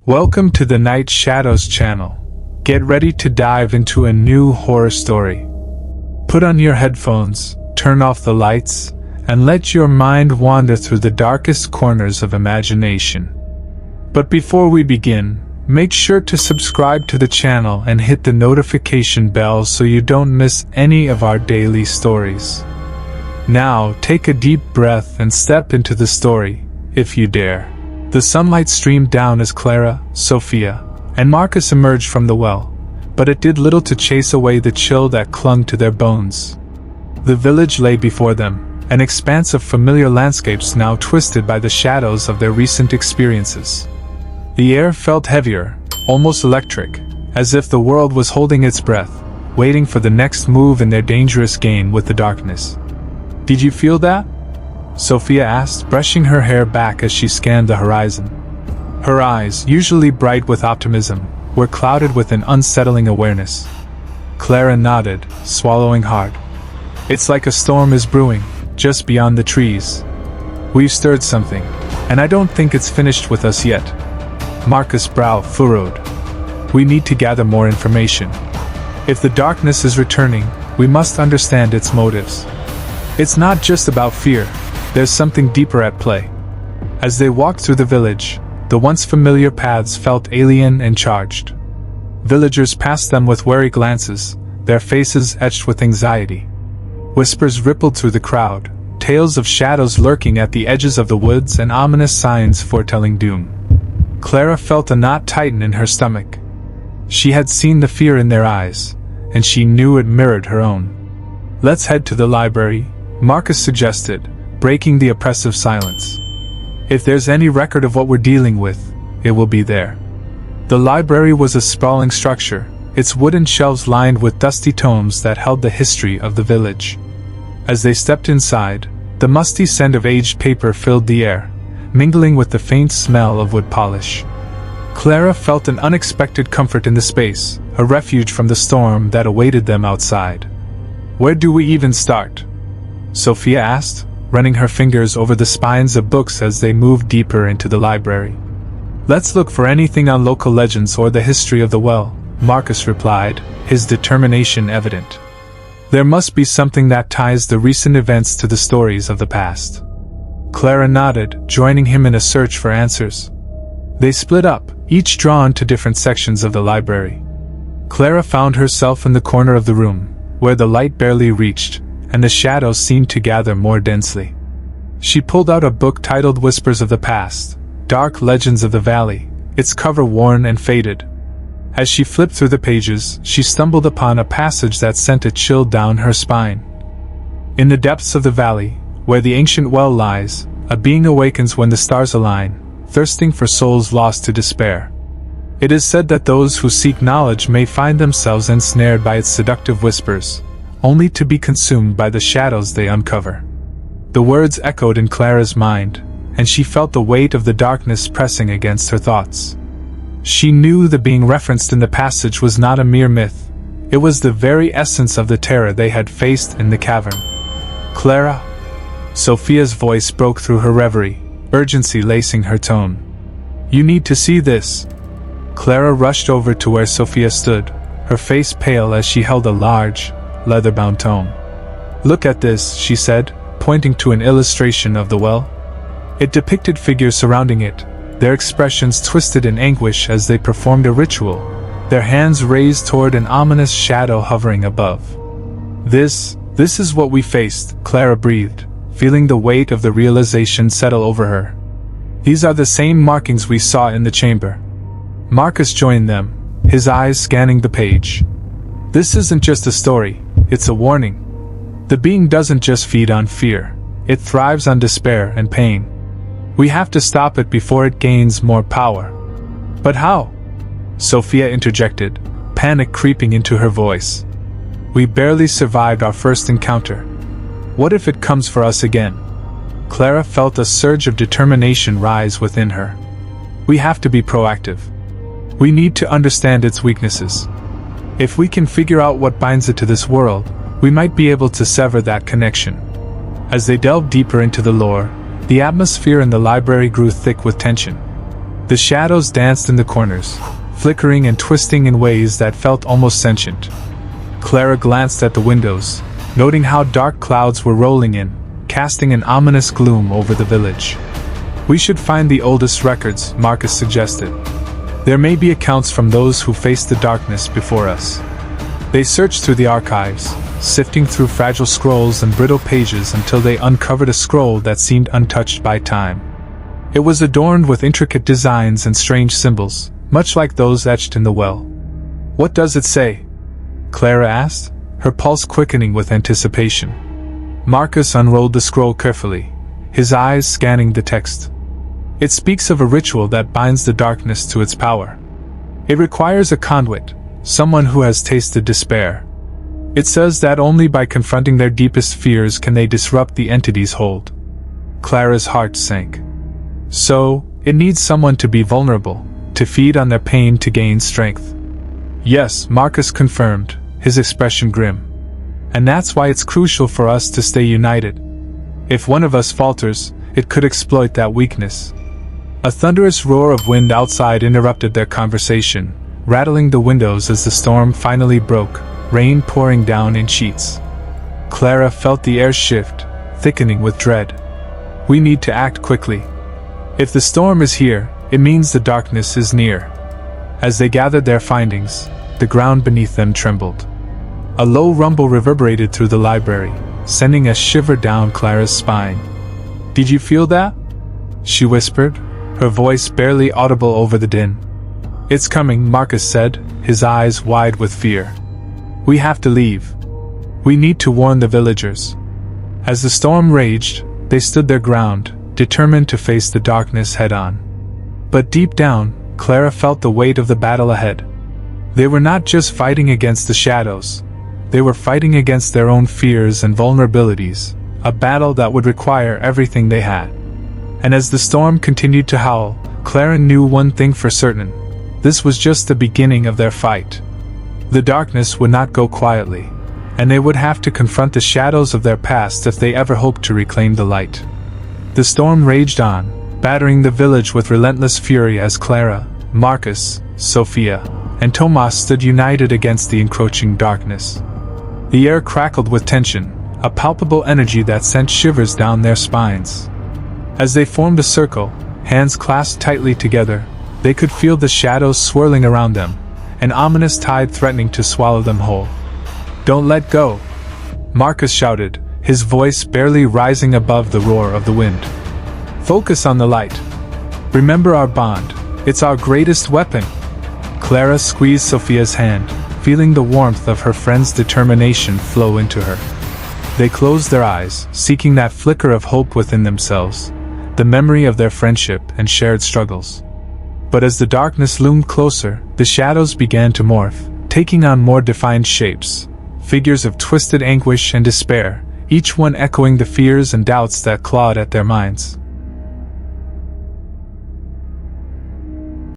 Welcome to the Night Shadows channel. Get ready to dive into a new horror story. Put on your headphones, turn off the lights, and let your mind wander through the darkest corners of imagination. But before we begin, make sure to subscribe to the channel and hit the notification bell so you don't miss any of our daily stories. Now, take a deep breath and step into the story, if you dare. The sunlight streamed down as Clara, Sophia, and Marcus emerged from the well, but it did little to chase away the chill that clung to their bones. The village lay before them, an expanse of familiar landscapes now twisted by the shadows of their recent experiences. The air felt heavier, almost electric, as if the world was holding its breath, waiting for the next move in their dangerous game with the darkness. "Did you feel that?" Sophia asked, brushing her hair back as she scanned the horizon. Her eyes, usually bright with optimism, were clouded with an unsettling awareness. Clara nodded, swallowing hard. "It's like a storm is brewing, just beyond the trees. We've stirred something, and I don't think it's finished with us yet." Marcus' brow furrowed. "We need to gather more information. If the darkness is returning, we must understand its motives. It's not just about fear. There's something deeper at play." As they walked through the village, the once familiar paths felt alien and charged. Villagers passed them with wary glances, their faces etched with anxiety. Whispers rippled through the crowd, tales of shadows lurking at the edges of the woods and ominous signs foretelling doom. Clara felt a knot tighten in her stomach. She had seen the fear in their eyes, and she knew it mirrored her own. "Let's head to the library," Marcus suggested, breaking the oppressive silence. "If there's any record of what we're dealing with, it will be there." The library was a sprawling structure, its wooden shelves lined with dusty tomes that held the history of the village. As they stepped inside, the musty scent of aged paper filled the air, mingling with the faint smell of wood polish. Clara felt an unexpected comfort in the space, a refuge from the storm that awaited them outside. "Where do we even start?" Sophia asked, running her fingers over the spines of books as they moved deeper into the library. "Let's look for anything on local legends or the history of the well," Marcus replied, his determination evident. "There must be something that ties the recent events to the stories of the past." Clara nodded, joining him in a search for answers. They split up, each drawn to different sections of the library. Clara found herself in the corner of the room, where the light barely reached, and the shadows seemed to gather more densely. She pulled out a book titled Whispers of the Past, Dark Legends of the Valley, its cover worn and faded. As she flipped through the pages, she stumbled upon a passage that sent a chill down her spine. "In the depths of the valley, where the ancient well lies, a being awakens when the stars align, thirsting for souls lost to despair. It is said that those who seek knowledge may find themselves ensnared by its seductive whispers, only to be consumed by the shadows they uncover." The words echoed in Clara's mind, and she felt the weight of the darkness pressing against her thoughts. She knew the being referenced in the passage was not a mere myth. It was the very essence of the terror they had faced in the cavern. "Clara?" Sophia's voice broke through her reverie, urgency lacing her tone. "You need to see this." Clara rushed over to where Sophia stood, her face pale as she held a large, leather-bound tome. "Look at this," she said, pointing to an illustration of the well. It depicted figures surrounding it, their expressions twisted in anguish as they performed a ritual, their hands raised toward an ominous shadow hovering above. This is what we faced," Clara breathed, feeling the weight of the realization settle over her. "These are the same markings we saw in the chamber." Marcus joined them, his eyes scanning the page. "This isn't just a story, it's a warning. The being doesn't just feed on fear, it thrives on despair and pain. We have to stop it before it gains more power." "But how?" Sophia interjected, panic creeping into her voice. "We barely survived our first encounter. What if it comes for us again?" Clara felt a surge of determination rise within her. "We have to be proactive. We need to understand its weaknesses. If we can figure out what binds it to this world, we might be able to sever that connection." As they delved deeper into the lore, the atmosphere in the library grew thick with tension. The shadows danced in the corners, flickering and twisting in ways that felt almost sentient. Clara glanced at the windows, noting how dark clouds were rolling in, casting an ominous gloom over the village. "We should find the oldest records," Marcus suggested. "There may be accounts from those who faced the darkness before us." They searched through the archives, sifting through fragile scrolls and brittle pages until they uncovered a scroll that seemed untouched by time. It was adorned with intricate designs and strange symbols, much like those etched in the well. "What does it say?" Clara asked, her pulse quickening with anticipation. Marcus unrolled the scroll carefully, his eyes scanning the text. "It speaks of a ritual that binds the darkness to its power. It requires a conduit, someone who has tasted despair. It says that only by confronting their deepest fears can they disrupt the entity's hold." Clara's heart sank. "So, it needs someone to be vulnerable, to feed on their pain to gain strength." "Yes," Marcus confirmed, his expression grim. "And that's why it's crucial for us to stay united. If one of us falters, it could exploit that weakness." A thunderous roar of wind outside interrupted their conversation, rattling the windows as the storm finally broke, rain pouring down in sheets. Clara felt the air shift, thickening with dread. "We need to act quickly. If the storm is here, it means the darkness is near." As they gathered their findings, the ground beneath them trembled. A low rumble reverberated through the library, sending a shiver down Clara's spine. "Did you feel that?" she whispered, her voice barely audible over the din. "It's coming," Marcus said, his eyes wide with fear. "We have to leave. We need to warn the villagers." As the storm raged, they stood their ground, determined to face the darkness head-on. But deep down, Clara felt the weight of the battle ahead. They were not just fighting against the shadows. They were fighting against their own fears and vulnerabilities, a battle that would require everything they had. And as the storm continued to howl, Clara knew one thing for certain. This was just the beginning of their fight. The darkness would not go quietly, and they would have to confront the shadows of their past if they ever hoped to reclaim the light. The storm raged on, battering the village with relentless fury as Clara, Marcus, Sophia, and Tomas stood united against the encroaching darkness. The air crackled with tension, a palpable energy that sent shivers down their spines. As they formed a circle, hands clasped tightly together, they could feel the shadows swirling around them, an ominous tide threatening to swallow them whole. "Don't let go!" Marcus shouted, his voice barely rising above the roar of the wind. "Focus on the light. Remember our bond, it's our greatest weapon." Clara squeezed Sophia's hand, feeling the warmth of her friend's determination flow into her. They closed their eyes, seeking that flicker of hope within themselves, the memory of their friendship and shared struggles. But as the darkness loomed closer, the shadows began to morph, taking on more defined shapes, figures of twisted anguish and despair, each one echoing the fears and doubts that clawed at their minds.